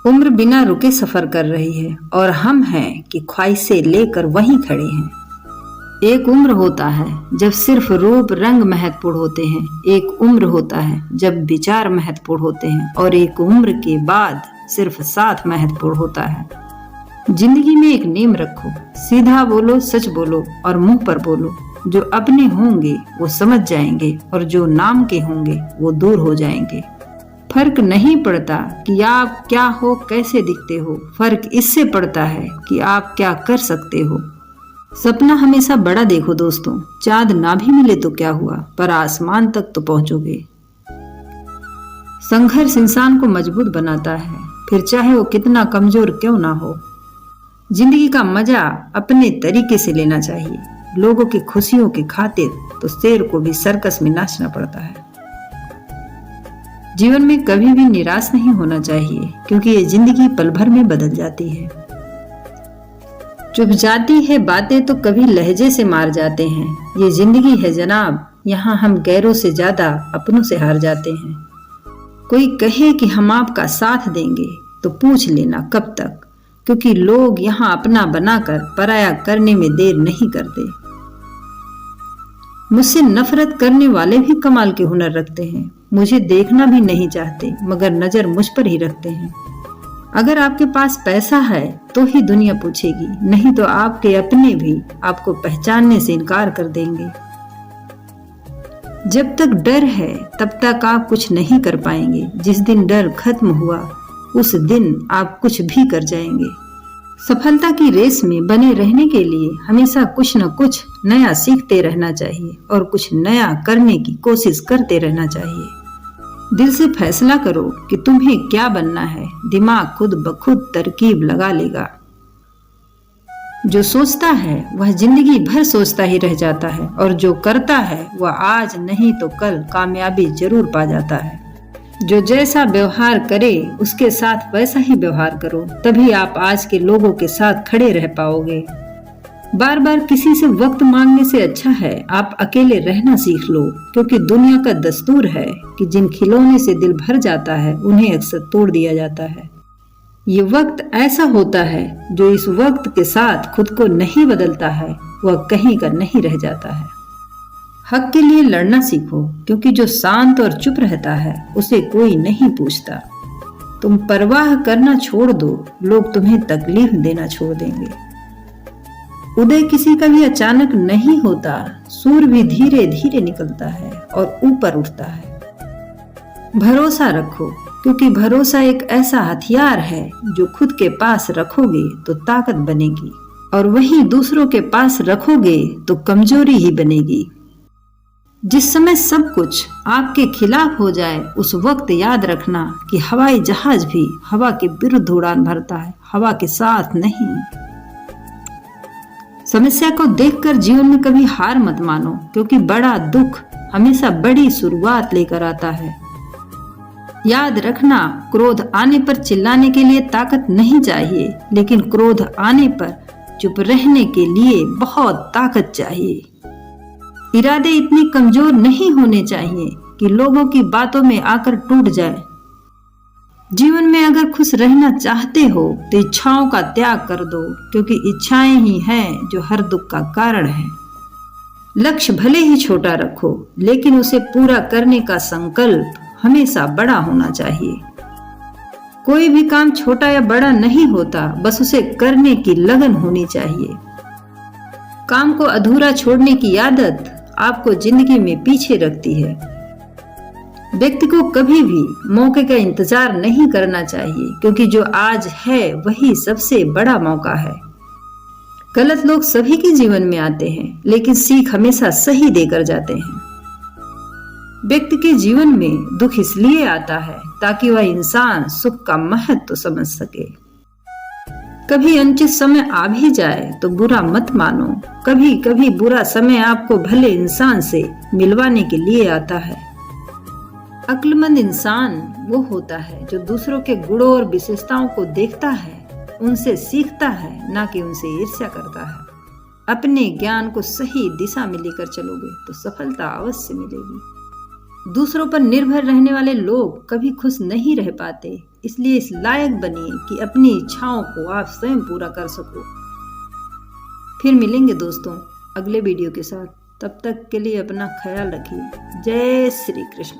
उम्र बिना रुके सफर कर रही है और हम हैं कि ख्वाहिशें लेकर वहीं खड़े हैं। एक उम्र होता है जब सिर्फ रूप रंग महत्वपूर्ण होते हैं, एक उम्र होता है जब विचार महत्वपूर्ण होते हैं और एक उम्र के बाद सिर्फ साथ महत्वपूर्ण होता है। जिंदगी में एक नेम रखो, सीधा बोलो, सच बोलो और मुंह पर बोलो। जो अपने होंगे वो समझ जाएंगे और जो नाम के होंगे वो दूर हो जाएंगे। फर्क नहीं पड़ता कि आप क्या हो, कैसे दिखते हो, फर्क इससे पड़ता है कि आप क्या कर सकते हो। सपना हमेशा बड़ा देखो दोस्तों, चांद ना भी मिले तो क्या हुआ, पर आसमान तक तो पहुंचोगे। संघर्ष इंसान को मजबूत बनाता है, फिर चाहे वो कितना कमजोर क्यों ना हो। जिंदगी का मजा अपने तरीके से लेना चाहिए। लोगों की खुशियों की खातिर तो शेर को भी सर्कस में नाचना पड़ता है। जीवन में कभी भी निराश नहीं होना चाहिए, क्योंकि ये जिंदगी पल भर में बदल जाती है। चुप जाती है बातें तो कभी लहजे से मार जाते हैं। ये जिंदगी है जनाब, यहाँ हम गैरों से ज्यादा अपनों से हार जाते हैं। कोई कहे कि हम आपका साथ देंगे तो पूछ लेना कब तक, क्योंकि लोग यहाँ अपना बनाकर पराया करने में देर नहीं करते। मुझसे नफरत करने वाले भी कमाल के हुनर रखते हैं। मुझे देखना भी नहीं चाहते मगर नजर मुझ पर ही रखते हैं। अगर आपके पास पैसा है तो ही दुनिया पूछेगी, नहीं तो आपके अपने भी आपको पहचानने से इनकार कर देंगे। जब तक डर है तब तक आप कुछ नहीं कर पाएंगे। जिस दिन डर खत्म हुआ उस दिन आप कुछ भी कर जाएंगे। सफलता की रेस में बने रहने के लिए हमेशा कुछ न कुछ नया सीखते रहना चाहिए और कुछ नया करने की कोशिश करते रहना चाहिए। दिल से फैसला करो कि तुम्हें क्या बनना है, दिमाग खुद ब खुद तरकीब लगा लेगा। जो सोचता है वह जिंदगी भर सोचता ही रह जाता है और जो करता है वह आज नहीं तो कल कामयाबी जरूर पा जाता है। जो जैसा व्यवहार करे उसके साथ वैसा ही व्यवहार करो, तभी आप आज के लोगों के साथ खड़े रह पाओगे। बार बार किसी से वक्त मांगने से अच्छा है आप अकेले रहना सीख लो, क्योंकि दुनिया का दस्तूर है कि जिन खिलौने से दिल भर जाता है उन्हें अक्सर तोड़ दिया जाता है। ये वक्त ऐसा होता है जो इस वक्त के साथ खुद को नहीं बदलता है वह कहीं का नहीं रह जाता है। हक के लिए लड़ना सीखो, क्योंकि जो शांत और चुप रहता है उसे कोई नहीं पूछता। तुम परवाह करना छोड़ दो, लोग तुम्हें तकलीफ देना छोड़ देंगे। उदय किसी का भी अचानक नहीं होता, सूर्य भी धीरे धीरे निकलता है और ऊपर उठता है। भरोसा रखो, क्योंकि भरोसा एक ऐसा हथियार है जो खुद के पास रखोगे तो ताकत बनेगी और वहीं दूसरों के पास रखोगे तो कमजोरी ही बनेगी। जिस समय सब कुछ आपके खिलाफ हो जाए उस वक्त याद रखना कि हवाई जहाज भी हवा के विरुद्ध उड़ान भरता है, हवा के साथ नहीं। समस्या को देखकर जीवन में कभी हार मत मानो, क्योंकि बड़ा दुख हमेशा बड़ी शुरुआत लेकर आता है। याद रखना, क्रोध आने पर चिल्लाने के लिए ताकत नहीं चाहिए, लेकिन क्रोध आने पर चुप रहने के लिए बहुत ताकत चाहिए। इरादे इतने कमजोर नहीं होने चाहिए कि लोगों की बातों में आकर टूट जाए। जीवन में अगर खुश रहना चाहते हो तो इच्छाओं का त्याग कर दो, क्योंकि इच्छाएं ही हैं जो हर दुख का कारण है। लक्ष्य भले ही छोटा रखो, लेकिन उसे पूरा करने का संकल्प हमेशा बड़ा होना चाहिए। कोई भी काम छोटा या बड़ा नहीं होता, बस उसे करने की लगन होनी चाहिए। काम को अधूरा छोड़ने की आदत आपको जिंदगी में पीछे रखती है। व्यक्ति को कभी भी मौके का इंतजार नहीं करना चाहिए, क्योंकि जो आज है वही सबसे बड़ा मौका है। गलत लोग सभी के जीवन में आते हैं, लेकिन सीख हमेशा सही देकर जाते हैं। व्यक्ति के जीवन में दुख इसलिए आता है ताकि वह इंसान सुख का महत्व समझ सके। कभी अनुचित समय आ भी जाए तो बुरा मत मानो। कभी कभी बुरा समय आपको भले इंसान से मिलवाने के लिए आता है। अक्लमंद इंसान वो होता है जो दूसरों के गुणों और विशेषताओं को देखता है, उनसे सीखता है, ना कि उनसे ईर्ष्या करता है। अपने ज्ञान को सही दिशा में लेकर चलोगे तो सफलता अवश्य मिलेगी। दूसरों पर निर्भर रहने वाले लोग कभी खुश नहीं रह पाते, इसलिए इस लायक बनिए कि अपनी इच्छाओं को आप स्वयं पूरा कर सको। फिर मिलेंगे दोस्तों अगले वीडियो के साथ। तब तक के लिए अपना ख्याल रखिए। जय श्री कृष्ण।